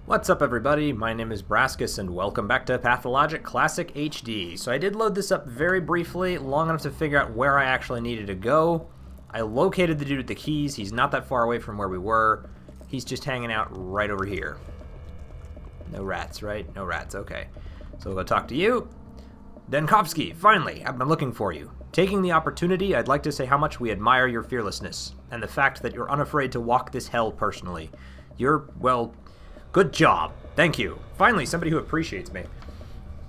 What's up everybody, my name is Brascus and welcome back to Pathologic Classic HD. So I did load this up very briefly, long enough to figure out where I actually needed to go. I located the dude with the keys, he's not that far away from where we were. He's just hanging out right over here. No rats, right? No rats, okay. So we'll go talk to you. Denkovsky, finally, I've been looking for you. Taking the opportunity, I'd like to say how much we admire your fearlessness, and the fact that you're unafraid to walk this hell personally. You're, well, good job. Thank you. Finally, somebody who appreciates me.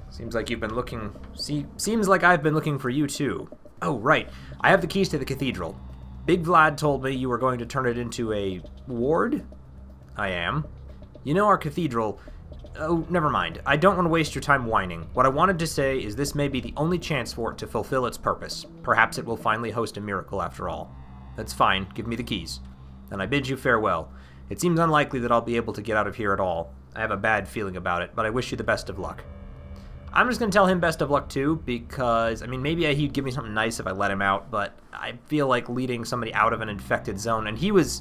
Seems like you've been looking... Seems like I've been looking for you, too. Oh, right. I have the keys to the cathedral. Big Vlad told me you were going to turn it into a ward? I am. You know our cathedral... Oh, never mind. I don't want to waste your time whining. What I wanted to say is this may be the only chance for it to fulfill its purpose. Perhaps it will finally host a miracle after all. That's fine. Give me the keys. And I bid you farewell. It seems unlikely that I'll be able to get out of here at all. I have a bad feeling about it, but I wish you the best of luck. I'm just going to tell him best of luck too, because, I mean, maybe he'd give me something nice if I let him out, but I feel like leading somebody out of an infected zone, and he was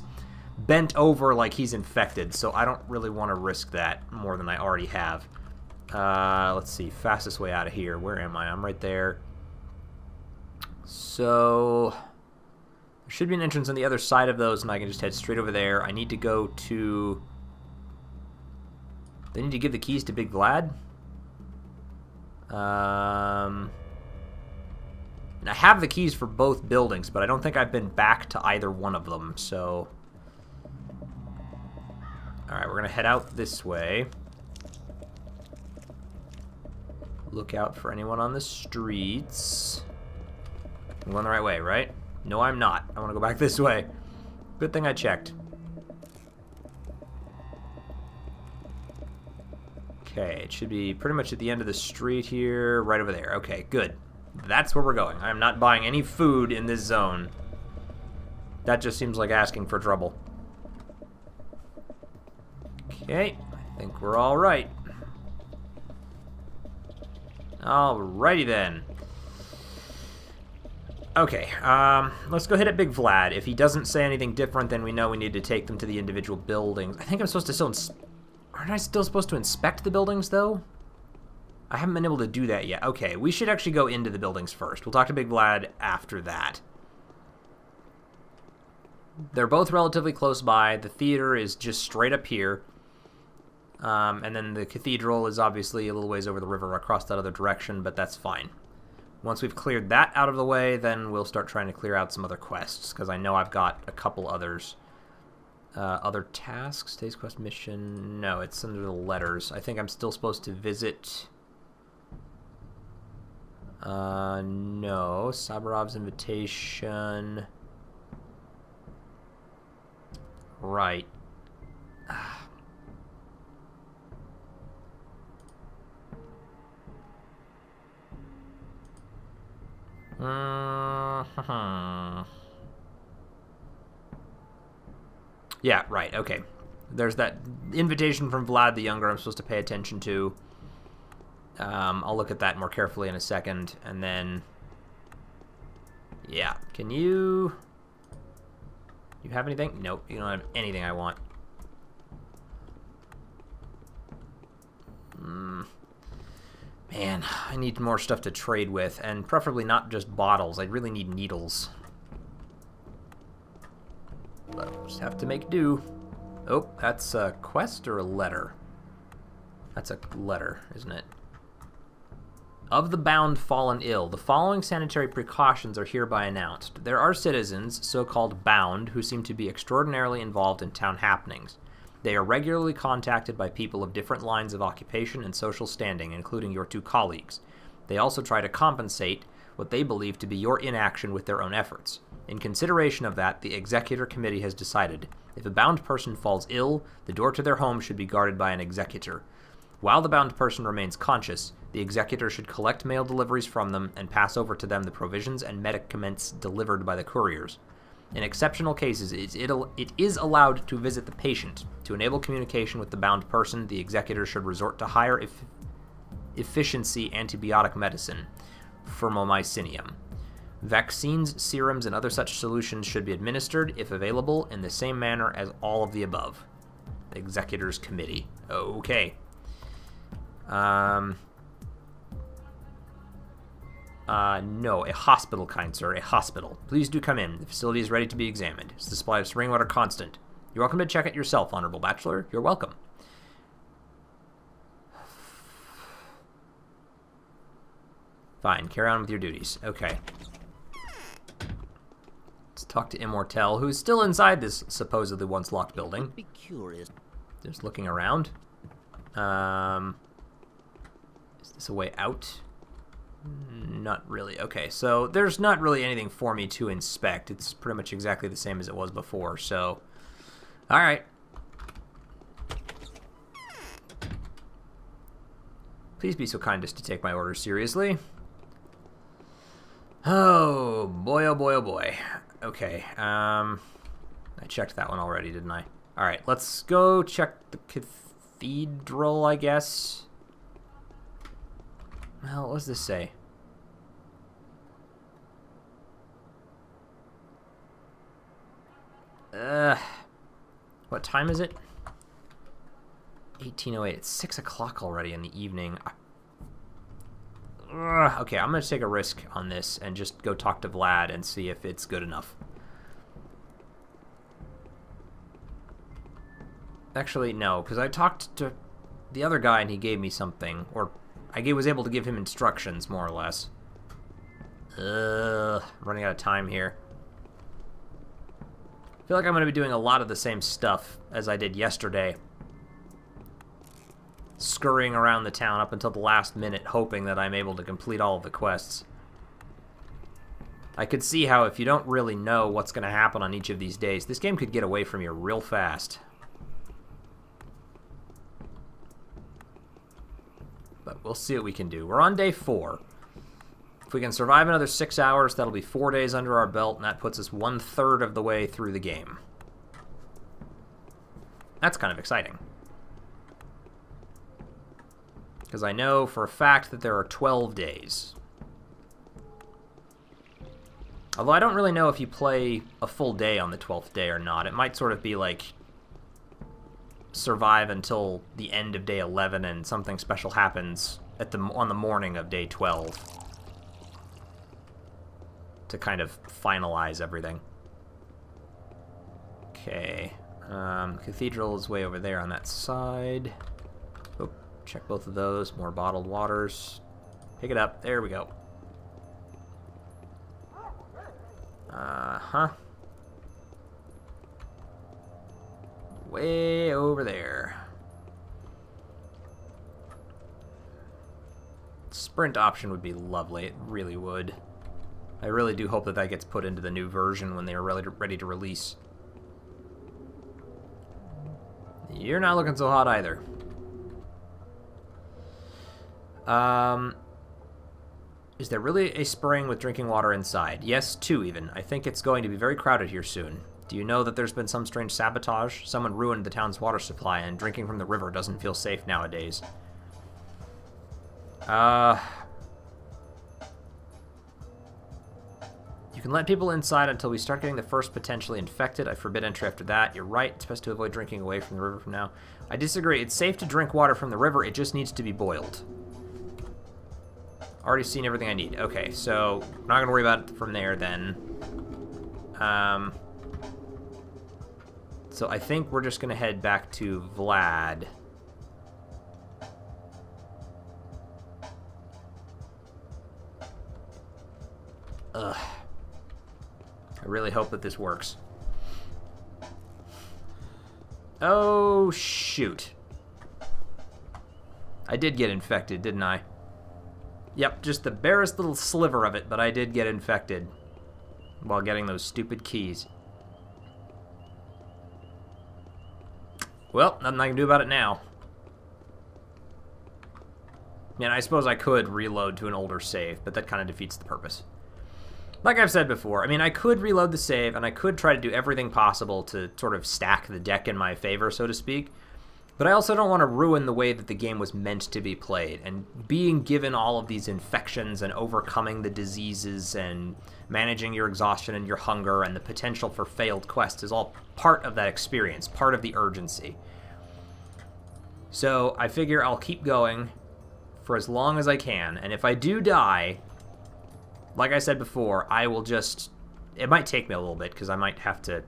bent over like he's infected, so I don't really want to risk that more than I already have. Let's see, fastest way out of here. Where am I? I'm right there. So... there should be an entrance on the other side of those, and I can just head straight over there. I need to go to... they need to give the keys to Big Vlad? And I have the keys for both buildings, but I don't think I've been back to either one of them, so... alright, we're gonna head out this way. Look out for anyone on the streets. I'm going the right way, right? No, I'm not. I want to go back this way. Good thing I checked. Okay, it should be pretty much at the end of the street here, right over there. Okay, good. That's where we're going. I'm not buying any food in this zone. That just seems like asking for trouble. Okay, I think we're all right. Alrighty then. Okay, let's go hit at Big Vlad. If he doesn't say anything different, then we know we need to take them to the individual buildings. I think I'm supposed to still... aren't I still supposed to inspect the buildings, though? I haven't been able to do that yet. Okay, we should actually go into the buildings first. We'll talk to Big Vlad after that. They're both relatively close by. The theater is just straight up here. And then the cathedral is obviously a little ways over the river across that other direction, but that's fine. Once we've cleared that out of the way, then we'll start trying to clear out some other quests, because I know I've got a couple others. Other tasks? Today's quest mission? No, it's under the letters. I think I'm still supposed to visit... no. Sabarov's invitation... right. Yeah, right, okay. There's that invitation from Vlad the Younger I'm supposed to pay attention to. I'll look at that more carefully in a second, and then... yeah, can you... you have anything? Nope, you don't have anything I want. Man, I need more stuff to trade with, and preferably not just bottles. I really need needles. But we'll just have to make do. Oh, that's a quest or a letter? That's a letter, isn't it? Of the bound fallen ill, the following sanitary precautions are hereby announced. There are citizens, so-called bound, who seem to be extraordinarily involved in town happenings. They are regularly contacted by people of different lines of occupation and social standing, including your two colleagues. They also try to compensate what they believe to be your inaction with their own efforts. In consideration of that, the Executor Committee has decided, if a bound person falls ill, the door to their home should be guarded by an executor. While the bound person remains conscious, the executor should collect mail deliveries from them and pass over to them the provisions and medicaments delivered by the couriers. In exceptional cases, it is allowed to visit the patient. To enable communication with the bound person, the executor should resort to higher efficiency antibiotic medicine, Firmomycinium. Vaccines, serums, and other such solutions should be administered, if available, in the same manner as all of the above. Executors Committee. Okay. No, a hospital, kind sir, a hospital. Please do come in. The facility is ready to be examined. Is the supply of spring water constant? You're welcome to check it yourself, Honorable Bachelor. You're welcome. Fine, carry on with your duties. Okay. Let's talk to Immortel, who's still inside this supposedly once locked building. Be curious. Just looking around. Is this a way out? Not really. Okay, so there's not really anything for me to inspect. It's pretty much exactly the same as it was before, so... Alright. Please be so kind as to take my orders seriously. Oh, boy, oh boy, oh boy. Okay, I checked that one already, didn't I? Alright, let's go check the cathedral, I guess. Well, what does this say? What time is it? 18:08. It's 6 o'clock already in the evening. Okay, I'm going to take a risk on this and just go talk to Vlad and see if it's good enough. Actually, no, because I talked to the other guy and he gave me something, or I was able to give him instructions, more or less. Running out of time here. I feel like I'm going to be doing a lot of the same stuff as I did yesterday. Scurrying around the town up until the last minute, hoping that I'm able to complete all of the quests. I could see how if you don't really know what's going to happen on each of these days, this game could get away from you real fast. But we'll see what we can do. We're on day 4. If we can survive another 6 hours, that'll be 4 days under our belt, and that puts us 1/3 of the way through the game. That's kind of exciting. Because I know for a fact that there are 12 days. Although I don't really know if you play a full day on the 12th day or not. It might sort of be like survive until the end of day 11 and something special happens on the morning of day 12 to kind of finalize everything. Okay. Cathedral is way over there on that side. Oh, check both of those. More bottled waters. Pick it up. There we go. Uh-huh. Way over there. Sprint option would be lovely. It really would. I really do hope that that gets put into the new version when they are ready to release. You're not looking so hot either. Is there really a spring with drinking water inside? Yes, 2 even. I think it's going to be very crowded here soon. Do you know that there's been some strange sabotage? Someone ruined the town's water supply, and drinking from the river doesn't feel safe nowadays. You can let people inside until we start getting the first potentially infected. I forbid entry after that. You're right. It's best to avoid drinking away from the river from now. I disagree. It's safe to drink water from the river. It just needs to be boiled. Already seen everything I need. Okay, so I'm not going to worry about it from there then. So I think we're just going to head back to Vlad. Ugh. I really hope that this works. Oh, shoot. I did get infected, didn't I? Yep, just the barest little sliver of it, but I did get infected while getting those stupid keys. Well, nothing I can do about it now. Man, I suppose I could reload to an older save, but that kind of defeats the purpose. Like I've said before, I mean, I could reload the save, and I could try to do everything possible to sort of stack the deck in my favor, so to speak. But I also don't want to ruin the way that the game was meant to be played. And being given all of these infections and overcoming the diseases and managing your exhaustion and your hunger and the potential for failed quests is all part of that experience, part of the urgency. So I figure I'll keep going for as long as I can, and if I do die, like I said before, I will just... It might take me a little bit, because I might have to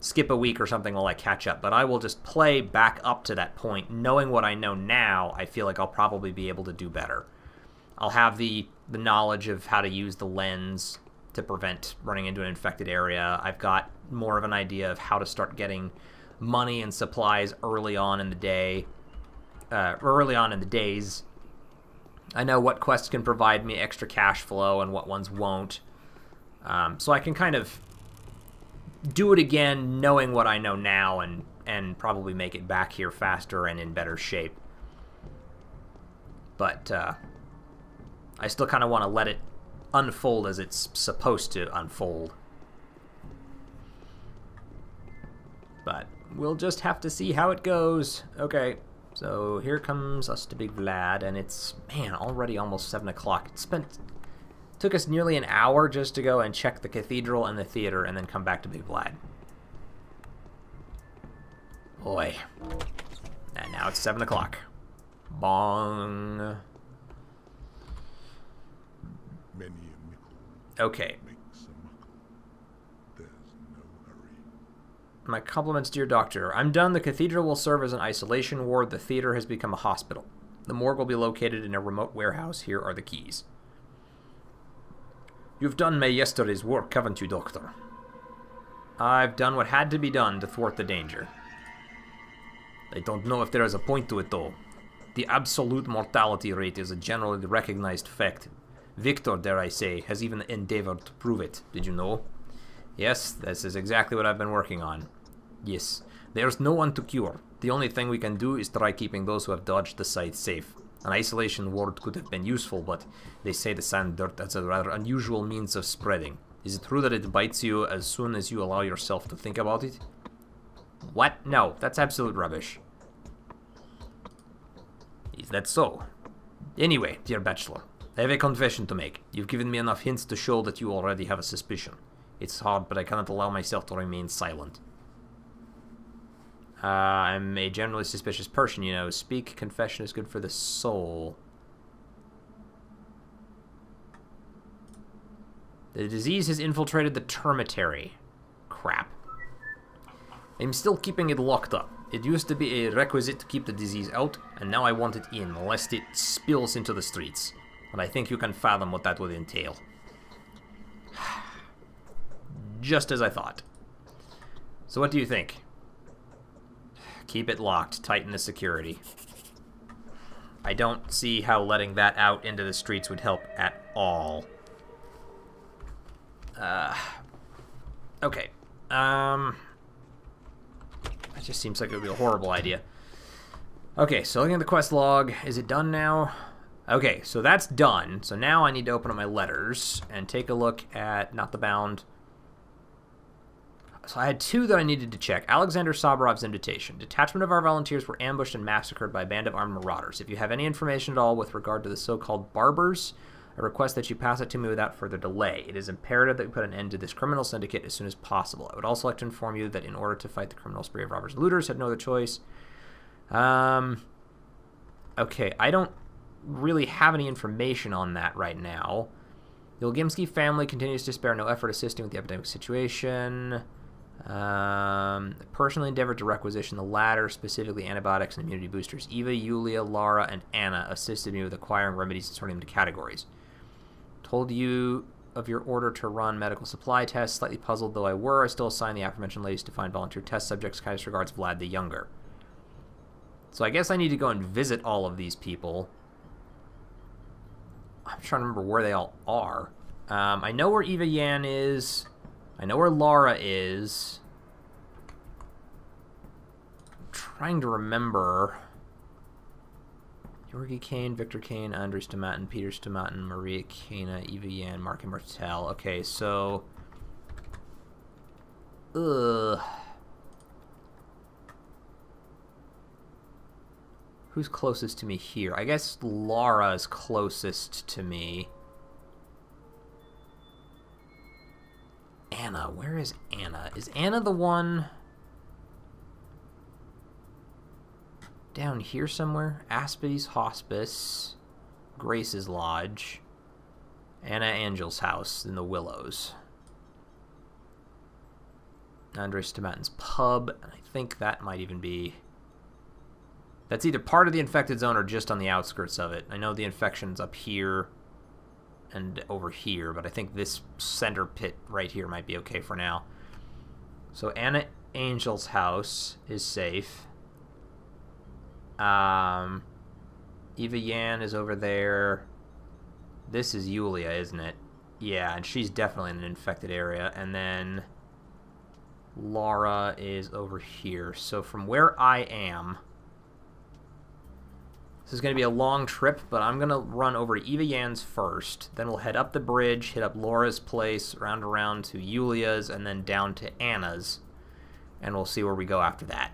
skip a week or something while I catch up, but I will just play back up to that point. Knowing what I know now, I feel like I'll probably be able to do better. I'll have the knowledge of how to use the lens to prevent running into an infected area. I've got more of an idea of how to start getting money and supplies early on in the day, early on in the days. I know what quests can provide me extra cash flow and what ones won't. So I can kind of do it again knowing what I know now and probably make it back here faster and in better shape. But I still kind of want to let it unfold as it's supposed to unfold. But we'll just have to see how it goes. Okay, so here comes us to Big Vlad, and it's, man, already almost 7 o'clock. Took us nearly an hour just to go and check the cathedral and the theater and then come back to Big Vlad. Boy. And now it's 7 o'clock. Bong. Okay. My compliments, dear doctor. I'm done. The cathedral will serve as an isolation ward. The theater has become a hospital. The morgue will be located in a remote warehouse. Here are the keys. You've done my yesterday's work, haven't you, Doctor? I've done what had to be done to thwart the danger. I don't know if there is a point to it, though. The absolute mortality rate is a generally recognized fact. Victor, dare I say, has even endeavored to prove it. Did you know? Yes, this is exactly what I've been working on. Yes, there's no one to cure. The only thing we can do is try keeping those who have dodged the site safe. An isolation ward could have been useful, but they say the sand dirt has a rather unusual means of spreading. Is it true that it bites you as soon as you allow yourself to think about it? What? No, that's absolute rubbish. Is that so? Anyway, dear Bachelor, I have a confession to make. You've given me enough hints to show that you already have a suspicion. It's hard, but I cannot allow myself to remain silent. I'm a generally suspicious person, you know. Speak, confession is good for the soul. The disease has infiltrated the termitary. Crap. I'm still keeping it locked up. It used to be a requisite to keep the disease out, and now I want it in, lest it spills into the streets. And I think you can fathom what that would entail. Just as I thought. So what do you think? Keep it locked. Tighten the security. I don't see how letting that out into the streets would help at all. Okay. That just seems like it would be a horrible idea. Okay, so looking at the quest log. Is it done now? Okay, so that's done. So now I need to open up my letters and take a look at Not the Bound. So I had two that I needed to check. Alexander Sabarov's invitation. Detachment of our volunteers were ambushed and massacred by a band of armed marauders. If you have any information at all with regard to the so-called barbers, I request that you pass it to me without further delay. It is imperative that we put an end to this criminal syndicate as soon as possible. I would also like to inform you that in order to fight the criminal spree of robbers and looters, had no other choice. Okay, I don't really have any information on that right now. The Olgimsky family continues to spare no effort assisting with the epidemic situation. Personally endeavored to requisition the latter, specifically antibiotics and immunity boosters. Eva, Yulia, Lara, and Anna assisted me with acquiring remedies and sorting them into categories. Told you of your order to run medical supply tests. Slightly puzzled though I were, I still assigned the aforementioned ladies to find volunteer test subjects. Kindest regards, Vlad the Younger. So I guess I need to go and visit all of these people. I'm trying to remember where they all are. I know where Eva Yan is. I know where Lara is. I'm trying to remember. Georgi Kane, Victor Kane, Andres Tomatin, Peter Tomatin, Maria Kana, Eva Yan, Mark and Martel. Okay, so... Who's closest to me here? I guess Lara is closest to me. Anna. Where is Anna? Is Anna the one... down here somewhere. Aspides Hospice, Grace's Lodge, Anna Angel's house in the Willows. Andre Stomatin's pub. I think that might even be... That's either part of the infected zone or just on the outskirts of it. I know the infection's up here and over here, but I think this center pit right here might be okay for now. So Anna Angel's house is safe. Eva Yan is over there. This is Yulia, isn't it? Yeah, and she's definitely in an infected area. And then Laura is over here. So from where I am, this is going to be a long trip, but I'm going to run over to Eva Yan's first. Then we'll head up the bridge, hit up Laura's place, round around to Yulia's, and then down to Anna's. And we'll see where we go after that.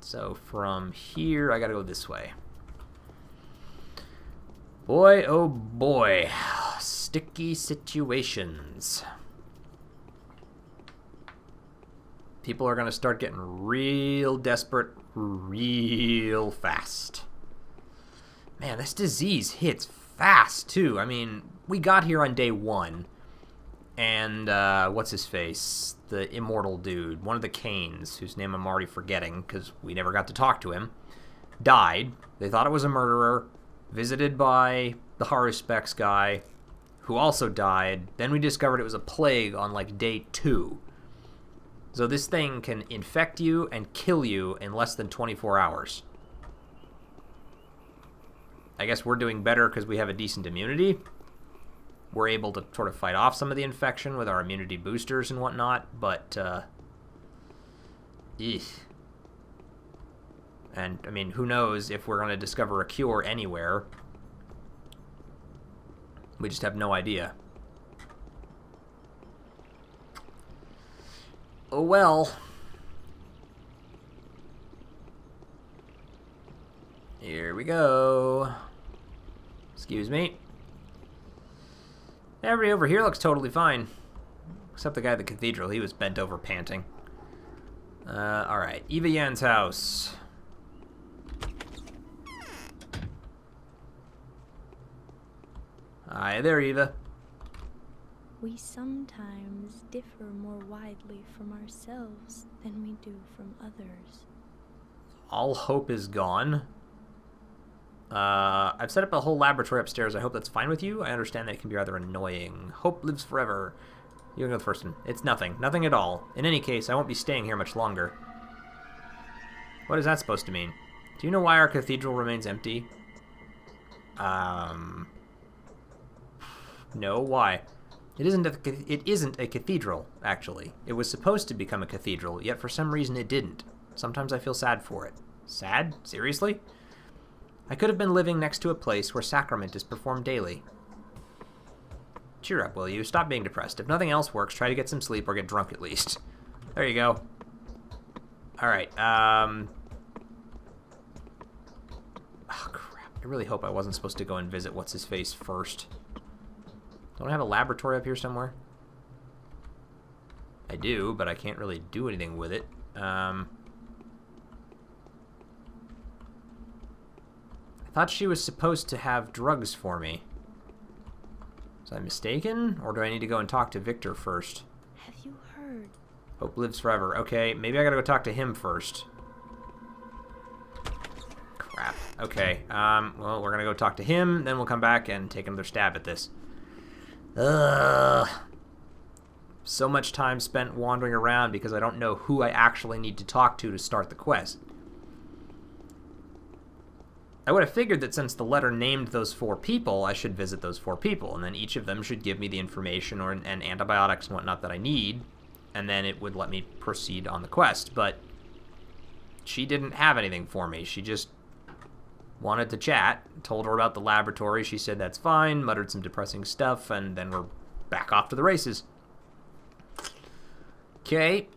So from here, I got to go this way. Boy, oh boy. Sticky situations. People are going to start getting real desperate real fast. Man, this disease hits fast, too. I mean, we got here on day 1, and, what's his face? The immortal dude, one of the Canes, whose name I'm already forgetting, because we never got to talk to him, died. They thought it was a murderer, visited by the Haruspex guy, who also died. Then we discovered it was a plague on, like, day 2. So this thing can infect you and kill you in less than 24 hours. I guess we're doing better because we have a decent immunity. We're able to sort of fight off some of the infection with our immunity boosters and whatnot, but, and, I mean, who knows if we're going to discover a cure anywhere. We just have no idea. Oh well. Here we go. Excuse me. Everybody over here looks totally fine. Except the guy at the cathedral. He was bent over panting. Alright. Eva Yan's house. Hi there, Eva. We sometimes differ more widely from ourselves than we do from others. All hope is gone. I've set up a whole laboratory upstairs. I hope that's fine with you. I understand that it can be rather annoying. Hope lives forever. You can go the first one. It's nothing. Nothing at all. In any case, I won't be staying here much longer. What is that supposed to mean? Do you know why our cathedral remains empty? No, why? It isn't a cathedral, actually. It was supposed to become a cathedral, yet for some reason it didn't. Sometimes I feel sad for it. Sad? Seriously? I could have been living next to a place where sacrament is performed daily. Cheer up, will you? Stop being depressed. If nothing else works, try to get some sleep or get drunk at least. There you go. Alright, oh, crap. I really hope I wasn't supposed to go and visit What's-His-Face first. Don't I have a laboratory up here somewhere? I do, but I can't really do anything with it. I thought she was supposed to have drugs for me. Was I mistaken? Or do I need to go and talk to Victor first? Have you heard? Hope lives forever. Okay, maybe I gotta go talk to him first. Crap. Okay, well, we're gonna go talk to him, then we'll come back and take another stab at this. Ugh. So much time spent wandering around because I don't know who I actually need to talk to start the quest. I would have figured that since the letter named those 4 people, I should visit those 4 people, and then each of them should give me the information and antibiotics and whatnot that I need, and then it would let me proceed on the quest. But she didn't have anything for me. She just wanted to chat, told her about the laboratory. She said that's fine, muttered some depressing stuff, and then we're back off to the races. Okay.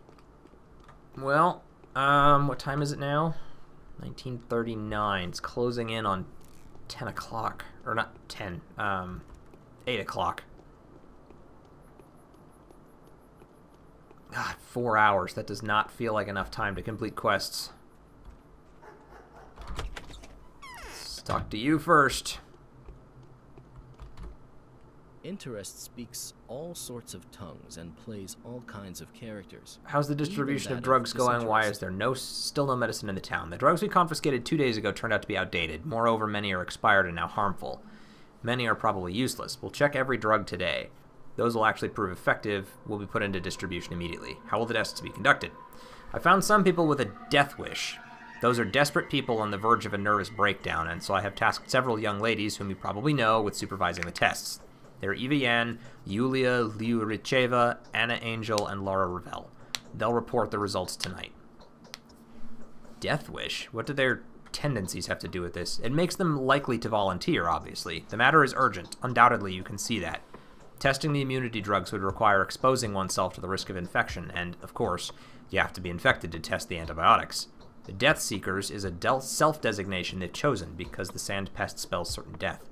Well, what time is it now? 1939. It's closing in on 10 o'clock. Or not 10. 8 o'clock. God, 4 hours. That does not feel like enough time to complete quests. talk to you first. Interest speaks all sorts of tongues and plays all kinds of characters. How's the distribution of drugs going? Why is there still no medicine in the town? The drugs we confiscated 2 days ago turned out to be outdated. Moreover, many are expired and now harmful. Many are probably useless. We'll check every drug today. Those will actually prove effective will be put into distribution immediately. How will the tests be conducted? I found some people with a death wish. Those are desperate people on the verge of a nervous breakdown, and so I have tasked several young ladies whom you probably know with supervising the tests. They're Eva Yan, Yulia Lyuricheva, Anna Angel, and Laura Ravel. They'll report the results tonight. Death wish? What do their tendencies have to do with this? It makes them likely to volunteer, obviously. The matter is urgent. Undoubtedly, you can see that. Testing the immunity drugs would require exposing oneself to the risk of infection, and, of course, you have to be infected to test the antibiotics. The Death Seekers is a self-designation they've chosen because the sand pest spells certain death.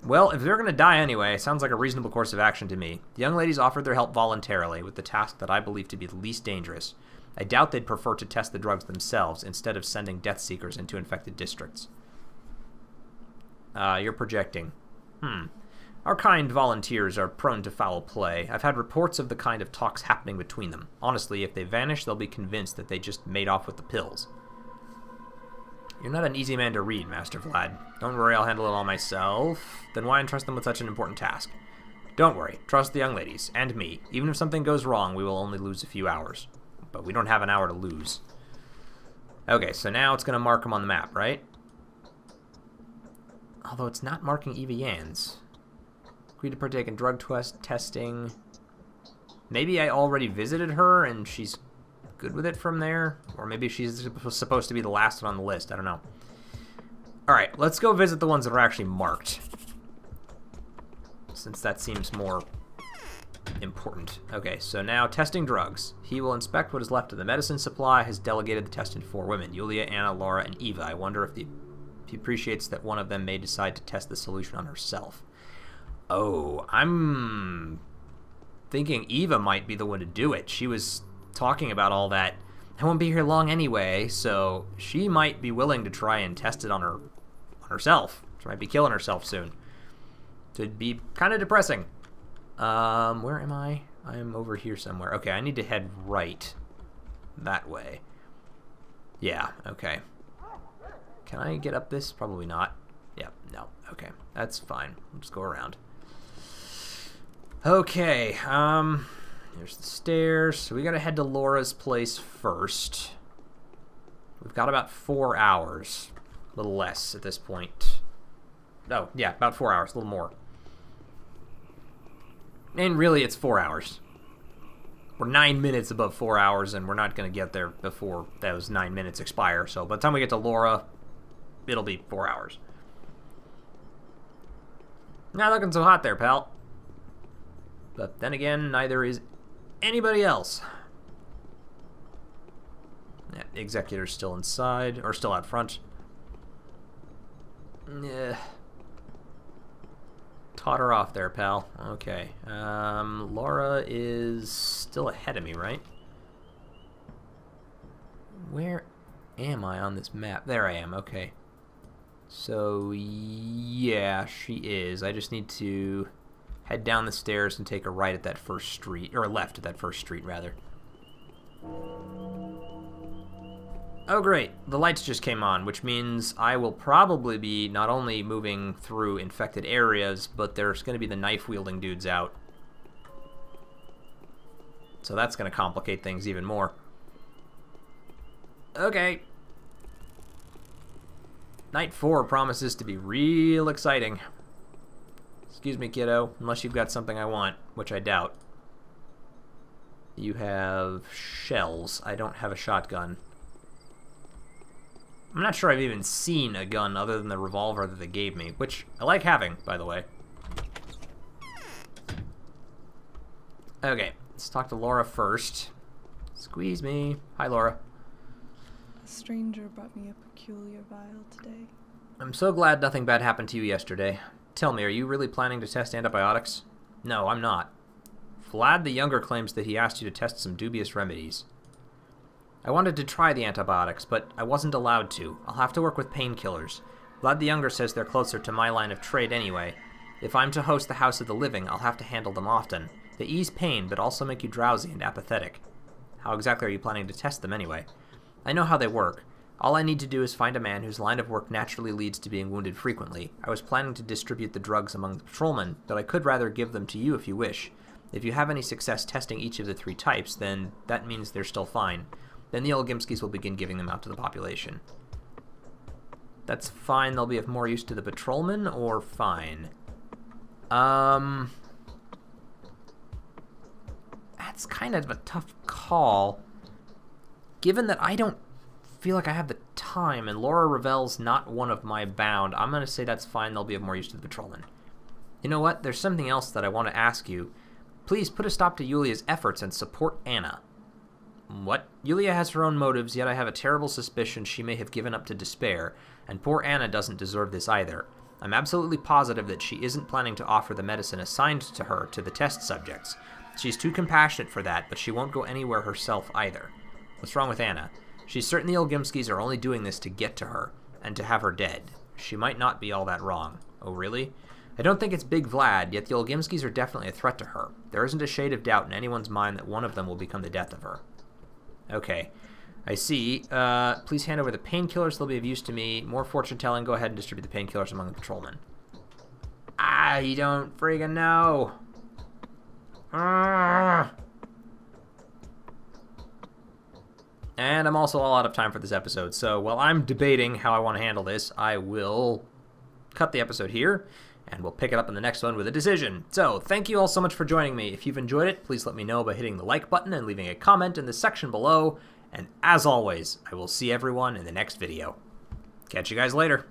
Well, if they're going to die anyway, sounds like a reasonable course of action to me. The young ladies offered their help voluntarily with the task that I believe to be the least dangerous. I doubt they'd prefer to test the drugs themselves instead of sending Death Seekers into infected districts. You're projecting. Our kind volunteers are prone to foul play. I've had reports of the kind of talks happening between them. Honestly, if they vanish, they'll be convinced that they just made off with the pills. You're not an easy man to read, Master Vlad. Don't worry, I'll handle it all myself. Then why entrust them with such an important task? Don't worry, trust the young ladies, and me. Even if something goes wrong, we will only lose a few hours. But we don't have an hour to lose. Okay, so now it's going to mark them on the map, right? Although it's not marking Eva Yan's. Agreed to partake in drug testing. Maybe I already visited her and she's good with it from there, or maybe she's supposed to be the last one on the list. I don't know. Alright, let's go visit the ones that are actually marked, since that seems more important. Okay, so now testing drugs. He will inspect what is left of the medicine supply, has delegated the test to 4 women, Yulia, Anna, Laura, and Eva. I wonder if he appreciates that one of them may decide to test the solution on herself. Oh, I'm thinking Eva might be the one to do it. She was talking about all that. I won't be here long anyway, so she might be willing to try and test it on herself. She might be killing herself soon. So it'd be kind of depressing. Where am I? I am over here somewhere. Okay, I need to head right. That way. Yeah, okay. Can I get up this? Probably not. Yeah, no. Okay, that's fine. We'll just go around. Okay, there's the stairs. So we gotta head to Laura's place first. We've got about 4 hours. A little less at this point. Oh, yeah, about 4 hours, a little more. And really, it's 4 hours. We're 9 minutes above 4 hours, and we're not gonna get there before those 9 minutes expire. So by the time we get to Laura, it'll be 4 hours. Not looking so hot there, pal. But then again, neither is anybody else. Yeah, the executor's still inside, or still out front. Yeah. Taught her off there, pal. Okay. Laura is still ahead of me, right? Where am I on this map? There I am, okay. So, yeah, she is. I just need to head down the stairs and take a right at that first street, or a left at that first street, rather. Oh, great. The lights just came on, which means I will probably be not only moving through infected areas, but there's going to be the knife-wielding dudes out. So that's going to complicate things even more. Okay. Night 4 promises to be real exciting. Excuse me, kiddo, unless you've got something I want, which I doubt. You have shells. I don't have a shotgun. I'm not sure I've even seen a gun other than the revolver that they gave me, which I like having, by the way. Okay, let's talk to Laura first. Squeeze me. Hi, Laura. A stranger brought me a peculiar vial today. I'm so glad nothing bad happened to you yesterday. Tell me, are you really planning to test antibiotics? No, I'm not. Vlad the Younger claims that he asked you to test some dubious remedies. I wanted to try the antibiotics, but I wasn't allowed to. I'll have to work with painkillers. Vlad the Younger says they're closer to my line of trade anyway. If I'm to host the House of the Living, I'll have to handle them often. They ease pain, but also make you drowsy and apathetic. How exactly are you planning to test them anyway? I know how they work. All I need to do is find a man whose line of work naturally leads to being wounded frequently. I was planning to distribute the drugs among the patrolmen, but I could rather give them to you if you wish. If you have any success testing each of the 3 types, then that means they're still fine. Then the Olgimskis will begin giving them out to the population. That's fine, they'll be of more use to the patrolmen, or fine? That's kind of a tough call. Given that I don't feel like I have the time, and Laura Ravel's not one of my bound, I'm going to say that's fine, they'll be of more use to the patrolmen. You know what? There's something else that I want to ask you. Please put a stop to Yulia's efforts and support Anna. What? Yulia has her own motives, yet I have a terrible suspicion she may have given up to despair, and poor Anna doesn't deserve this either. I'm absolutely positive that she isn't planning to offer the medicine assigned to her to the test subjects. She's too compassionate for that, but she won't go anywhere herself either. What's wrong with Anna? She's certain the Olgimskis are only doing this to get to her, and to have her dead. She might not be all that wrong. Oh, really? I don't think it's Big Vlad, yet the Olgimskis are definitely a threat to her. There isn't a shade of doubt in anyone's mind that one of them will become the death of her. Okay, I see. Please hand over the painkillers, they'll be of use to me. More fortune-telling, go ahead and distribute the painkillers among the patrolmen. I don't friggin' know. And I'm also all out of time for this episode, so while I'm debating how I want to handle this, I will cut the episode here, and we'll pick it up in the next one with a decision. So, thank you all so much for joining me. If you've enjoyed it, please let me know by hitting the like button and leaving a comment in the section below. And as always, I will see everyone in the next video. Catch you guys later.